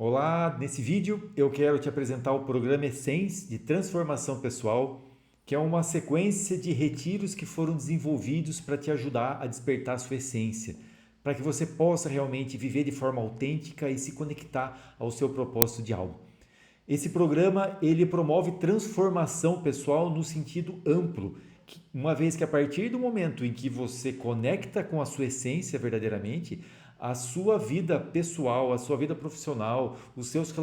Olá, nesse vídeo eu quero te apresentar o programa Essence de Transformação Pessoal, que é uma sequência de retiros que foram desenvolvidos para te ajudar a despertar a sua essência, para que você possa realmente viver de forma autêntica e se conectar ao seu propósito de alma. Esse programa ele promove transformação pessoal no sentido amplo, uma vez que a partir do momento em que você conecta com a sua essência verdadeiramente, a sua vida pessoal, a sua vida profissional, os seus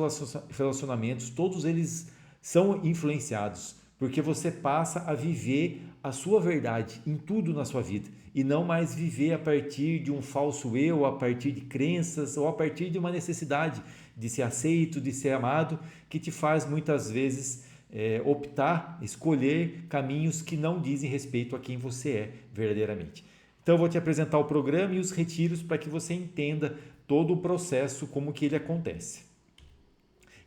relacionamentos, todos eles são influenciados, porque você passa a viver a sua verdade em tudo na sua vida e não mais viver a partir de um falso eu, a partir de crenças ou a partir de uma necessidade de ser aceito, de ser amado, que te faz muitas vezes optar, escolher caminhos que não dizem respeito a quem você é verdadeiramente. Então eu vou te apresentar o programa e os retiros para que você entenda todo o processo, como que ele acontece.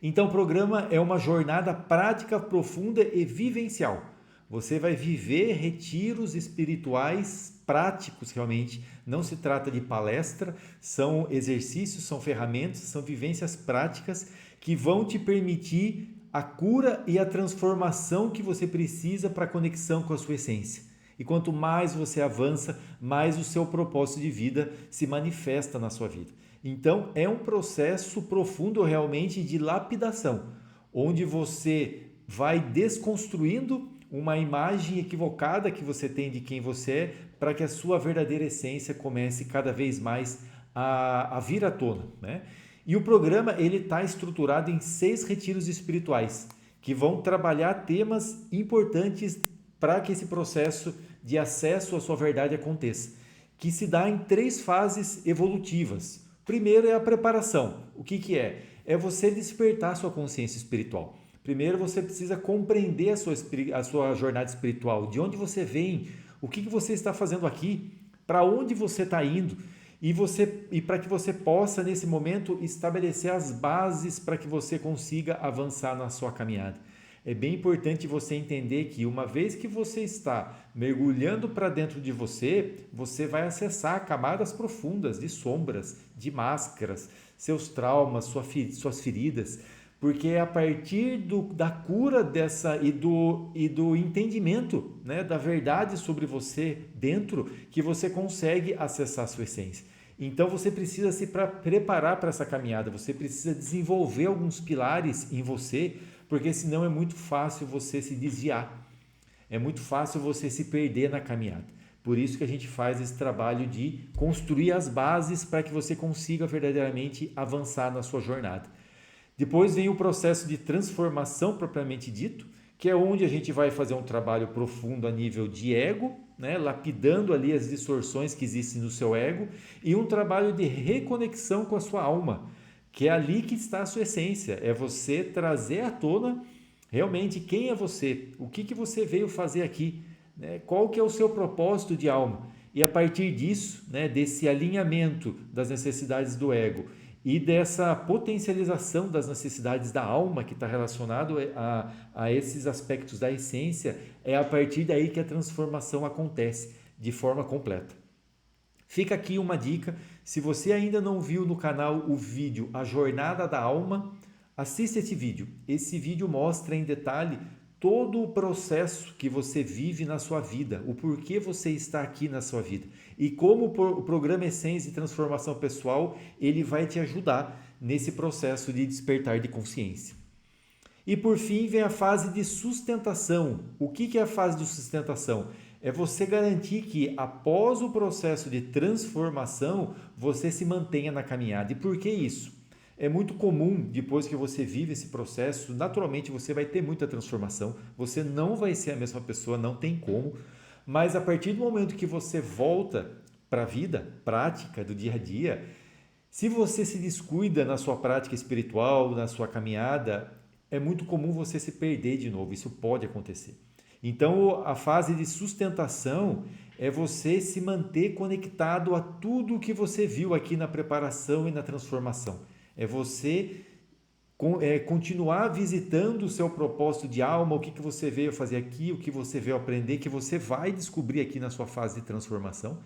Então o programa é uma jornada prática, profunda e vivencial. Você vai viver retiros espirituais práticos realmente. Não se trata de palestra, são exercícios, são ferramentas, são vivências práticas que vão te permitir a cura e a transformação que você precisa para a conexão com a sua essência. E quanto mais você avança, mais o seu propósito de vida se manifesta na sua vida. Então, é um processo profundo realmente de lapidação, onde você vai desconstruindo uma imagem equivocada que você tem de quem você é, para que a sua verdadeira essência comece cada vez mais a vir à tona, né? E o programa ele está estruturado em 6 retiros espirituais, que vão trabalhar temas importantes para que esse processo de acesso à sua verdade aconteça, que se dá em 3 fases evolutivas. Primeiro é a preparação. O que é? É você despertar a sua consciência espiritual. Primeiro você precisa compreender a sua jornada espiritual, de onde você vem, o que você está fazendo aqui, para onde você está indo, e para que você possa, nesse momento, estabelecer as bases para que você consiga avançar na sua caminhada. É bem importante você entender que uma vez que você está mergulhando para dentro de você, você vai acessar camadas profundas de sombras, de máscaras, seus traumas, suas feridas, porque é a partir da cura dessa e do entendimento, né, da verdade sobre você dentro que você consegue acessar a sua essência. Então você precisa se preparar para essa caminhada, você precisa desenvolver alguns pilares em você, porque senão é muito fácil você se desviar, é muito fácil você se perder na caminhada. Por isso que a gente faz esse trabalho de construir as bases para que você consiga verdadeiramente avançar na sua jornada. Depois vem o processo de transformação propriamente dito, que é onde a gente vai fazer um trabalho profundo a nível de ego, né, lapidando ali as distorções que existem no seu ego, e um trabalho de reconexão com a sua alma, que é ali que está a sua essência, é você trazer à tona realmente quem é você, o que você veio fazer aqui, né, qual que é o seu propósito de alma. E a partir disso, né, desse alinhamento das necessidades do ego e dessa potencialização das necessidades da alma que está relacionado a esses aspectos da essência, é a partir daí que a transformação acontece de forma completa. Fica aqui uma dica, se você ainda não viu no canal o vídeo A Jornada da Alma, assista esse vídeo. Esse vídeo mostra em detalhe todo o processo que você vive na sua vida, o porquê você está aqui na sua vida e como o programa Essência de Transformação Pessoal ele vai te ajudar nesse processo de despertar de consciência. E por fim vem a fase de sustentação. O que é a fase de sustentação? É você garantir que após o processo de transformação você se mantenha na caminhada. E por que isso? É muito comum, depois que você vive esse processo, naturalmente você vai ter muita transformação, você não vai ser a mesma pessoa, não tem como, mas a partir do momento que você volta para a vida prática do dia a dia, se você se descuida na sua prática espiritual, na sua caminhada, é muito comum você se perder de novo, isso pode acontecer. Então, a fase de sustentação é você se manter conectado a tudo que você viu aqui na preparação e na transformação. É você continuar visitando o seu propósito de alma, o que você veio fazer aqui, o que você veio aprender, que você vai descobrir aqui na sua fase de transformação.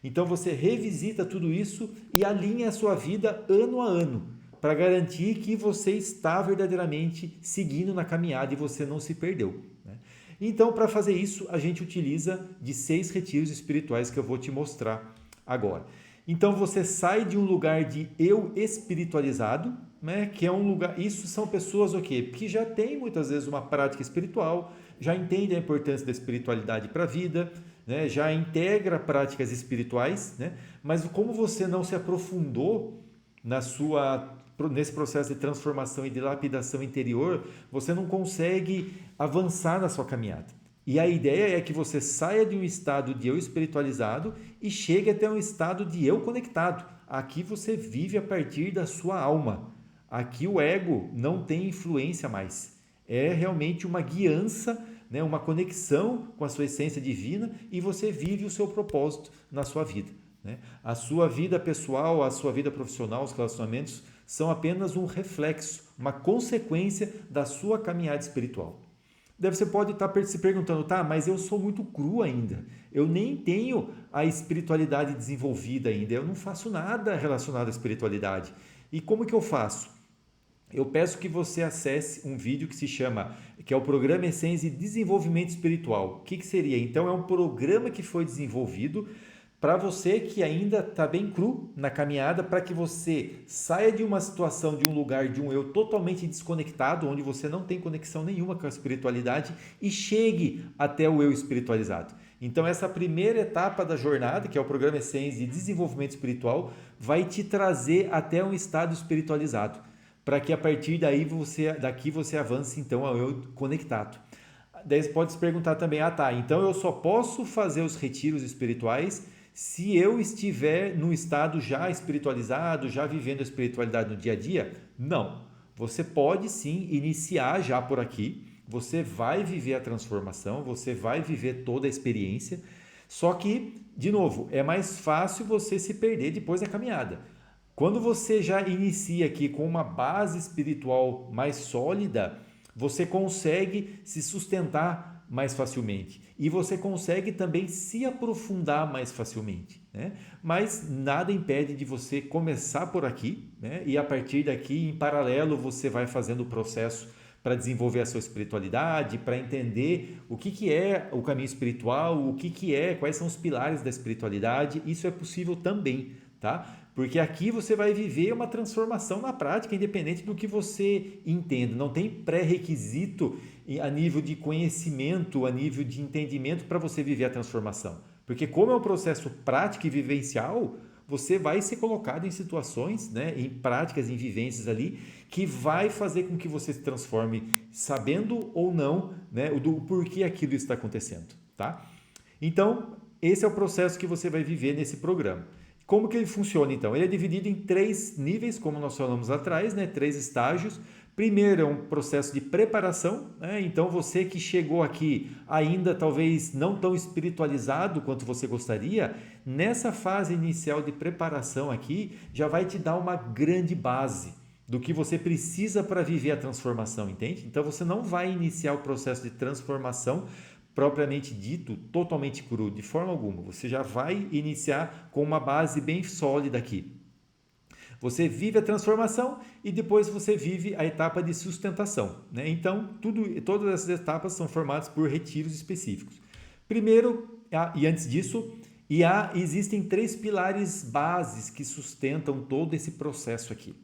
Então você revisita tudo isso e alinha a sua vida ano a ano, para garantir que você está verdadeiramente seguindo na caminhada e você não se perdeu, né? Então, para fazer isso, a gente utiliza de 6 retiros espirituais que eu vou te mostrar agora. Então, você sai de um lugar de eu espiritualizado, né, que é um lugar... Isso são pessoas o quê? Que já têm muitas vezes uma prática espiritual, já entendem a importância da espiritualidade para a vida, né, já integra práticas espirituais, né, mas como você não se aprofundou nesse processo de transformação e de lapidação interior, você não consegue avançar na sua caminhada. E a ideia é que você saia de um estado de eu espiritualizado e chegue até um estado de eu conectado. Aqui você vive a partir da sua alma. Aqui o ego não tem influência mais. É realmente uma guiança, né, uma conexão com a sua essência divina e você vive o seu propósito na sua vida, né? A sua vida pessoal, a sua vida profissional, os relacionamentos são apenas um reflexo, uma consequência da sua caminhada espiritual. Daí você pode estar se perguntando, tá, mas eu sou muito cru ainda, eu nem tenho a espiritualidade desenvolvida ainda, eu não faço nada relacionado à espiritualidade. E como que eu faço? Eu peço que você acesse um vídeo que é o Programa Essência de Desenvolvimento Espiritual. O que seria? Então, é um programa que foi desenvolvido para você que ainda está bem cru na caminhada, para que você saia de uma situação, de um lugar, de um eu totalmente desconectado, onde você não tem conexão nenhuma com a espiritualidade e chegue até o eu espiritualizado. Então, essa primeira etapa da jornada, que é o Programa Essência de Desenvolvimento Espiritual, vai te trazer até um estado espiritualizado, para que a partir daqui você avance então ao eu conectado. Daí você pode se perguntar também, então eu só posso fazer os retiros espirituais se eu estiver num estado já espiritualizado, já vivendo a espiritualidade no dia a dia? Não. Você pode sim iniciar já por aqui, você vai viver a transformação, você vai viver toda a experiência, só que, de novo, é mais fácil você se perder depois da caminhada. Quando você já inicia aqui com uma base espiritual mais sólida, você consegue se sustentar mais facilmente e você consegue também se aprofundar mais facilmente, né? Mas nada impede de você começar por aqui, né? E a partir daqui, em paralelo, você vai fazendo o processo para desenvolver a sua espiritualidade, para entender o que é o caminho espiritual, quais são os pilares da espiritualidade. Isso é possível também, tá? Porque aqui você vai viver uma transformação na prática, independente do que você entenda. Não tem pré-requisito a nível de conhecimento, a nível de entendimento para você viver a transformação. Porque como é um processo prático e vivencial, você vai ser colocado em situações, né, em práticas, em vivências ali, que vai fazer com que você se transforme, sabendo ou não, né, do porquê aquilo está acontecendo, tá? Então, esse é o processo que você vai viver nesse programa. Como que ele funciona então? Ele é dividido em 3 níveis, como nós falamos atrás, né? 3 estágios. Primeiro é um processo de preparação, né? Então você que chegou aqui ainda talvez não tão espiritualizado quanto você gostaria, nessa fase inicial de preparação aqui já vai te dar uma grande base do que você precisa para viver a transformação, entende? Então você não vai iniciar o processo de transformação propriamente dito, totalmente cru, de forma alguma. Você já vai iniciar com uma base bem sólida aqui. Você vive a transformação e depois você vive a etapa de sustentação, né? Então, todas essas etapas são formadas por retiros específicos. Primeiro, e antes disso, existem 3 pilares bases que sustentam todo esse processo aqui,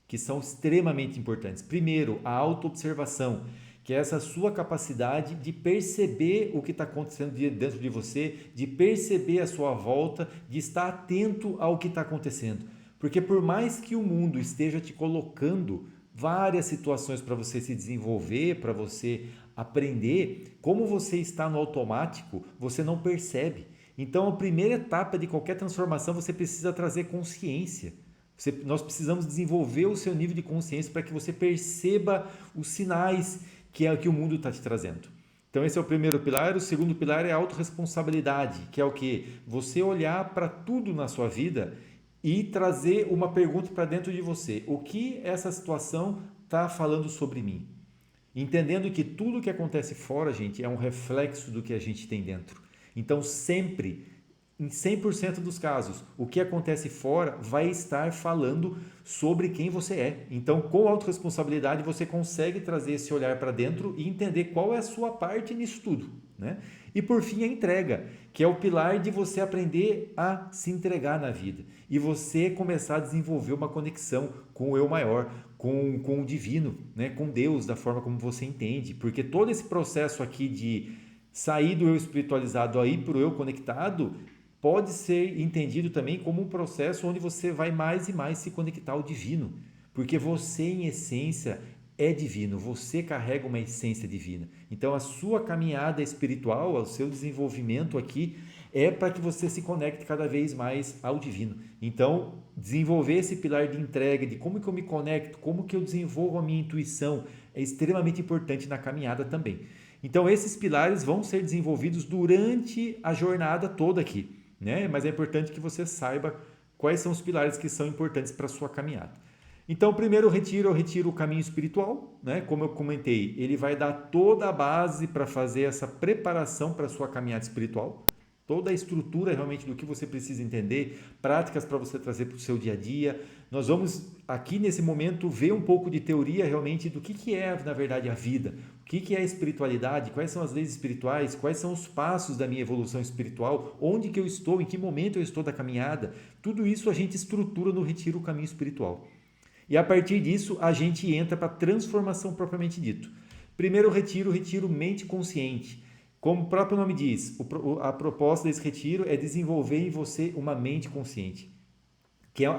que são extremamente importantes. Primeiro, a autoobservação, que é essa sua capacidade de perceber o que está acontecendo dentro de você, de perceber a sua volta, de estar atento ao que está acontecendo. Porque por mais que o mundo esteja te colocando várias situações para você se desenvolver, para você aprender, como você está no automático, você não percebe. Então, a primeira etapa de qualquer transformação, você precisa trazer consciência. Nós precisamos desenvolver o seu nível de consciência para que você perceba os sinais que é o que o mundo está te trazendo. Então esse é o primeiro pilar. O segundo pilar é a autorresponsabilidade, que é o que? Você olhar para tudo na sua vida e trazer uma pergunta para dentro de você. O que essa situação está falando sobre mim? Entendendo que tudo que acontece fora, gente, é um reflexo do que a gente tem dentro. Então sempre em 100% dos casos, o que acontece fora vai estar falando sobre quem você é. Então, com autorresponsabilidade, você consegue trazer esse olhar para dentro e entender qual é a sua parte nisso tudo, né? E por fim, a entrega, que é o pilar de você aprender a se entregar na vida e você começar a desenvolver uma conexão com o eu maior, com o divino, né? Com Deus, da forma como você entende. Porque todo esse processo aqui de sair do eu espiritualizado aí para o eu conectado pode ser entendido também como um processo onde você vai mais e mais se conectar ao divino, porque você em essência é divino, você carrega uma essência divina. Então a sua caminhada espiritual, o seu desenvolvimento aqui é para que você se conecte cada vez mais ao divino. Então, desenvolver esse pilar de entrega, de como que eu me conecto, como que eu desenvolvo a minha intuição, é extremamente importante na caminhada também. Então, esses pilares vão ser desenvolvidos durante a jornada toda aqui, né? Mas é importante que você saiba quais são os pilares que são importantes para a sua caminhada. Então, o primeiro retiro é o retiro caminho espiritual, né? Como eu comentei, ele vai dar toda a base para fazer essa preparação para a sua caminhada espiritual, toda a estrutura realmente do que você precisa entender, práticas para você trazer para o seu dia a dia. Nós vamos aqui nesse momento ver um pouco de teoria realmente do que é, na verdade, a vida, o que é a espiritualidade, quais são as leis espirituais, quais são os passos da minha evolução espiritual, onde que eu estou, em que momento eu estou da caminhada. Tudo isso a gente estrutura no retiro caminho espiritual. E a partir disso, a gente entra para a transformação propriamente dito. Primeiro retiro, o retiro mente consciente. Como o próprio nome diz, a proposta desse retiro é desenvolver em você uma mente consciente.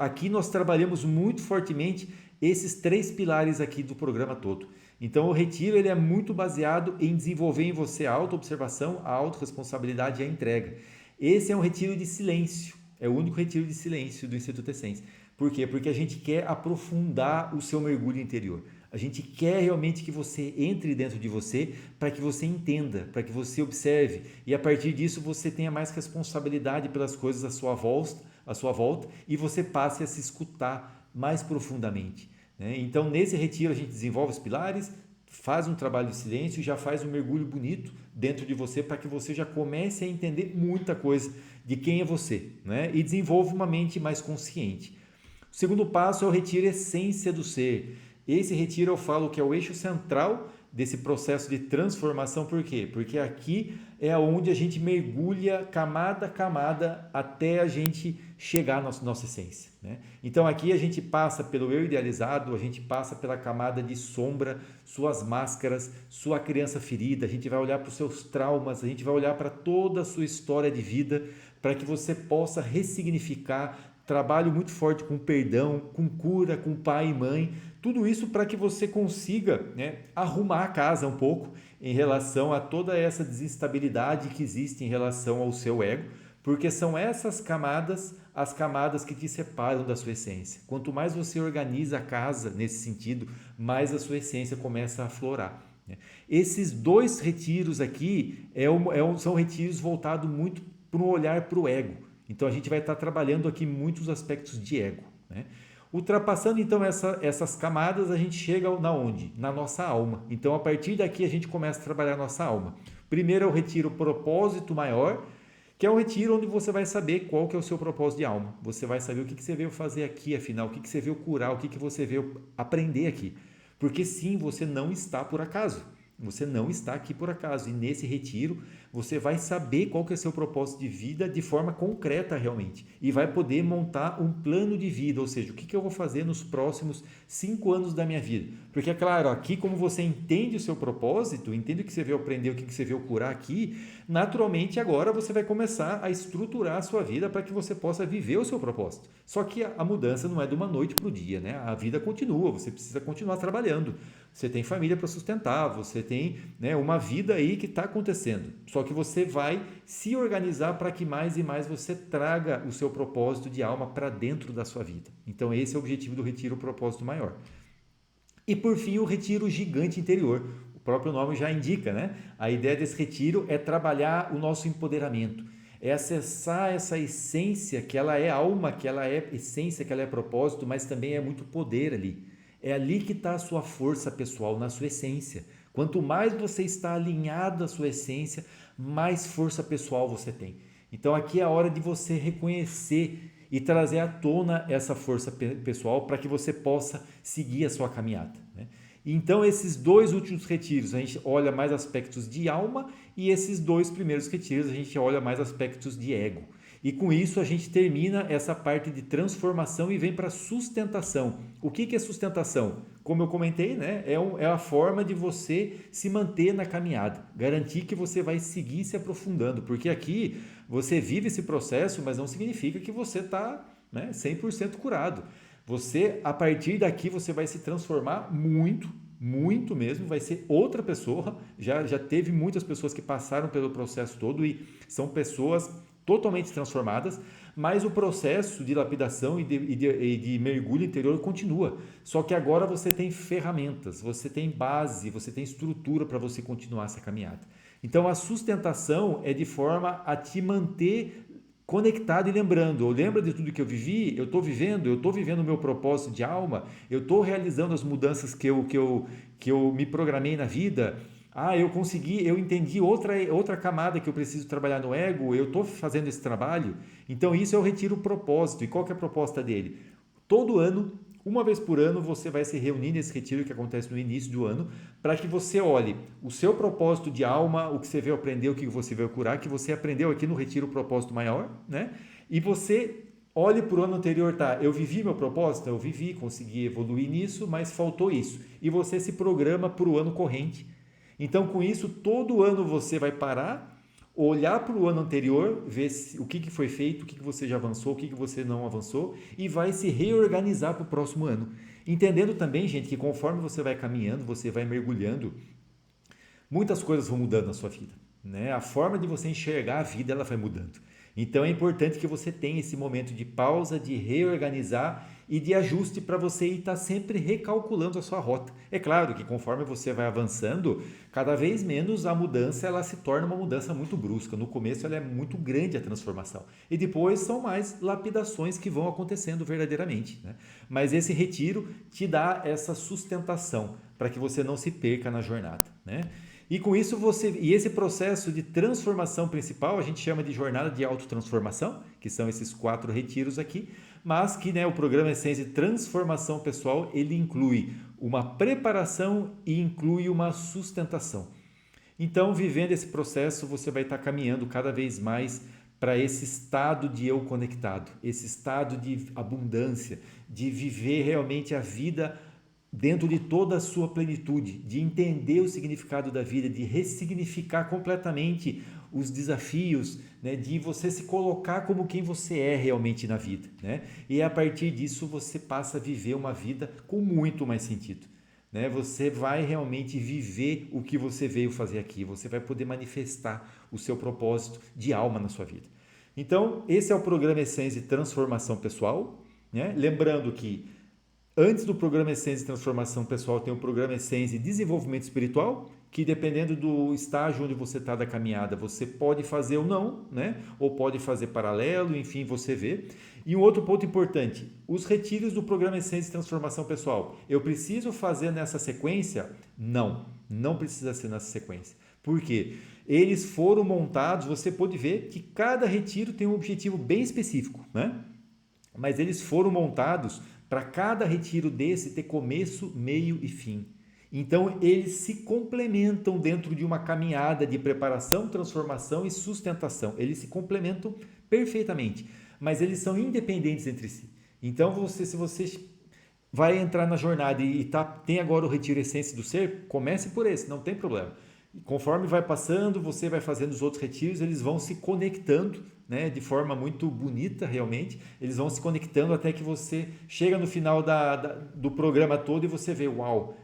Aqui nós trabalhamos muito fortemente esses 3 pilares aqui do programa todo. Então o retiro ele é muito baseado em desenvolver em você a autoobservação, a autorresponsabilidade e a entrega. Esse é um retiro de silêncio, é o único retiro de silêncio do Instituto Essência. Por quê? Porque a gente quer aprofundar o seu mergulho interior. A gente quer realmente que você entre dentro de você para que você entenda, para que você observe e a partir disso você tenha mais responsabilidade pelas coisas à sua volta e você passe a se escutar mais profundamente, né? Então, nesse retiro a gente desenvolve os pilares, faz um trabalho de silêncio e já faz um mergulho bonito dentro de você para que você já comece a entender muita coisa de quem é você, né? E desenvolva uma mente mais consciente. O segundo passo é o retiro essência do ser. Esse retiro eu falo que é o eixo central desse processo de transformação. Por quê? Porque aqui é onde a gente mergulha camada a camada até a gente chegar à nossa essência, né? Então aqui a gente passa pelo eu idealizado, a gente passa pela camada de sombra, suas máscaras, sua criança ferida, a gente vai olhar para os seus traumas, a gente vai olhar para toda a sua história de vida para que você possa ressignificar. Trabalho muito forte com perdão, com cura, com pai e mãe, tudo isso para que você consiga, né, arrumar a casa um pouco em relação a toda essa desinstabilidade que existe em relação ao seu ego, porque são essas camadas as camadas que te separam da sua essência. Quanto mais você organiza a casa nesse sentido, mais a sua essência começa a aflorar, né? Esses 2 retiros aqui são retiros voltados muito para um olhar para o ego. Então a gente vai estar trabalhando aqui muitos aspectos de ego, né? Ultrapassando então essas camadas, a gente chega na onde? Na nossa alma. Então a partir daqui a gente começa a trabalhar a nossa alma. Primeiro é o retiro propósito maior, que é o retiro onde você vai saber qual que é o seu propósito de alma. Você vai saber o que você veio fazer aqui, afinal, o que você veio curar, o que você veio aprender aqui. Porque sim, você não está por acaso. Você não está aqui por acaso. E nesse retiro você vai saber qual que é o seu propósito de vida de forma concreta realmente. E vai poder montar um plano de vida, ou seja, o que eu vou fazer nos próximos 5 anos da minha vida. Porque é claro, aqui como você entende o seu propósito, entende o que você veio aprender, o que você veio curar aqui, naturalmente agora você vai começar a estruturar a sua vida para que você possa viver o seu propósito. Só que a mudança não é de uma noite para o dia, né? A vida continua, você precisa continuar trabalhando. Você tem família para sustentar, você tem, né, uma vida aí que está acontecendo. Só que você vai se organizar para que mais e mais você traga o seu propósito de alma para dentro da sua vida. Então esse é o objetivo do retiro, o propósito maior. E por fim o retiro gigante interior. O próprio nome já indica, né? A ideia desse retiro é trabalhar o nosso empoderamento, é acessar essa essência que ela é alma, que ela é essência, que ela é propósito, mas também é muito poder ali. É ali que está a sua força pessoal, na sua essência. Quanto mais você está alinhado à sua essência, mais força pessoal você tem. Então aqui é a hora de você reconhecer e trazer à tona essa força pessoal para que você possa seguir a sua caminhada, né? Então esses dois últimos retiros a gente olha mais aspectos de alma e esses dois primeiros retiros a gente olha mais aspectos de ego. E com isso a gente termina essa parte de transformação e vem para sustentação. O que é sustentação? Como eu comentei, né? É a forma de você se manter na caminhada, garantir que você vai seguir se aprofundando, porque aqui você vive esse processo, mas não significa que você está, né, 100% curado. Você, a partir daqui, você vai se transformar muito, muito mesmo, vai ser outra pessoa. Já teve muitas pessoas que passaram pelo processo todo e são pessoas totalmente transformadas, mas o processo de lapidação e de mergulho interior continua. Só que agora você tem ferramentas, você tem base, você tem estrutura para você continuar essa caminhada. Então a sustentação é de forma a te manter conectado e lembrando, lembra de tudo que eu vivi, eu estou vivendo o meu propósito de alma, eu estou realizando as mudanças que eu me programei na vida. Eu consegui, eu entendi outra camada que eu preciso trabalhar no ego, eu estou fazendo esse trabalho. Então isso é o retiro propósito. E qual que é a proposta dele? Todo ano, uma vez por ano, você vai se reunir nesse retiro que acontece no início do ano, para que você olhe o seu propósito de alma, o que você veio aprender, o que você veio curar, que você aprendeu aqui no retiro propósito maior, né? E você olhe para o ano anterior, tá? Eu vivi meu propósito? Eu vivi, consegui evoluir nisso, mas faltou isso. E você se programa para o ano corrente. Então, com isso, todo ano você vai parar, olhar para o ano anterior, ver o que foi feito, o que você já avançou, o que você não avançou e vai se reorganizar para o próximo ano. Entendendo também, gente, que conforme você vai caminhando, você vai mergulhando, muitas coisas vão mudando na sua vida, né? A forma de você enxergar a vida, ela vai mudando. Então é importante que você tenha esse momento de pausa, de reorganizar e de ajuste para você estar sempre recalculando a sua rota. É claro que conforme você vai avançando, cada vez menos a mudança ela se torna uma mudança muito brusca. No começo ela é muito grande a transformação e depois são mais lapidações que vão acontecendo verdadeiramente, né? Mas esse retiro te dá essa sustentação para que você não se perca na jornada, né? E com isso esse processo de transformação principal a gente chama de jornada de autotransformação, que são esses 4 retiros aqui, mas que, né, o programa Essência de Transformação Pessoal, ele inclui uma preparação e inclui uma sustentação. Então, vivendo esse processo, você vai estar caminhando cada vez mais para esse estado de eu conectado, esse estado de abundância, de viver realmente a vida dentro de toda a sua plenitude, de entender o significado da vida, de ressignificar completamente os desafios, né, de você se colocar como quem você é realmente na vida, né? E a partir disso você passa a viver uma vida com muito mais sentido, né? Você vai realmente viver o que você veio fazer aqui, você vai poder manifestar o seu propósito de alma na sua vida. Então, esse é o programa Essência de Transformação Pessoal, né? Lembrando que antes do programa Essência de Transformação Pessoal, tem o programa Essência de Desenvolvimento Espiritual, que dependendo do estágio onde você está da caminhada, você pode fazer ou não, né? Ou pode fazer paralelo, enfim, você vê. E um outro ponto importante, os retiros do programa Essência de Transformação Pessoal. Eu preciso fazer nessa sequência? Não precisa ser nessa sequência. Por quê? Eles foram montados, você pode ver que cada retiro tem um objetivo bem específico, né? Mas eles foram montados para cada retiro desse ter começo, meio e fim. Então, eles se complementam dentro de uma caminhada de preparação, transformação e sustentação. Eles se complementam perfeitamente, mas eles são independentes entre si. Então, se você vai entrar na jornada e tem agora o Retiro Essência do Ser, comece por esse, não tem problema. Conforme vai passando, você vai fazendo os outros retiros, eles vão se conectando, né, de forma muito bonita realmente, eles vão se conectando até que você chega no final do programa todo e você vê, uau,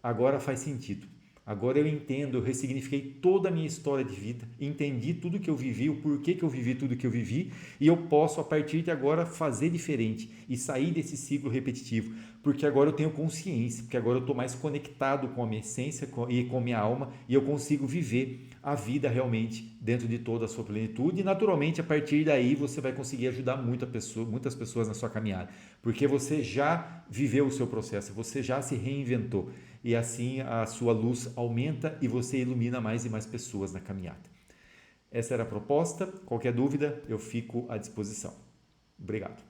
agora faz sentido. Agora eu entendo, eu ressignifiquei toda a minha história de vida, entendi tudo que eu vivi, o porquê que eu vivi tudo que eu vivi, e eu posso, a partir de agora, fazer diferente e sair desse ciclo repetitivo, porque agora eu tenho consciência, porque agora eu estou mais conectado com a minha essência e com a minha alma, e eu consigo viver a vida realmente dentro de toda a sua plenitude, e naturalmente, a partir daí, você vai conseguir ajudar muitas pessoas na sua caminhada, porque você já viveu o seu processo, você já se reinventou, e assim a sua luz aumenta e você ilumina mais e mais pessoas na caminhada. Essa era a proposta. Qualquer dúvida, eu fico à disposição. Obrigado.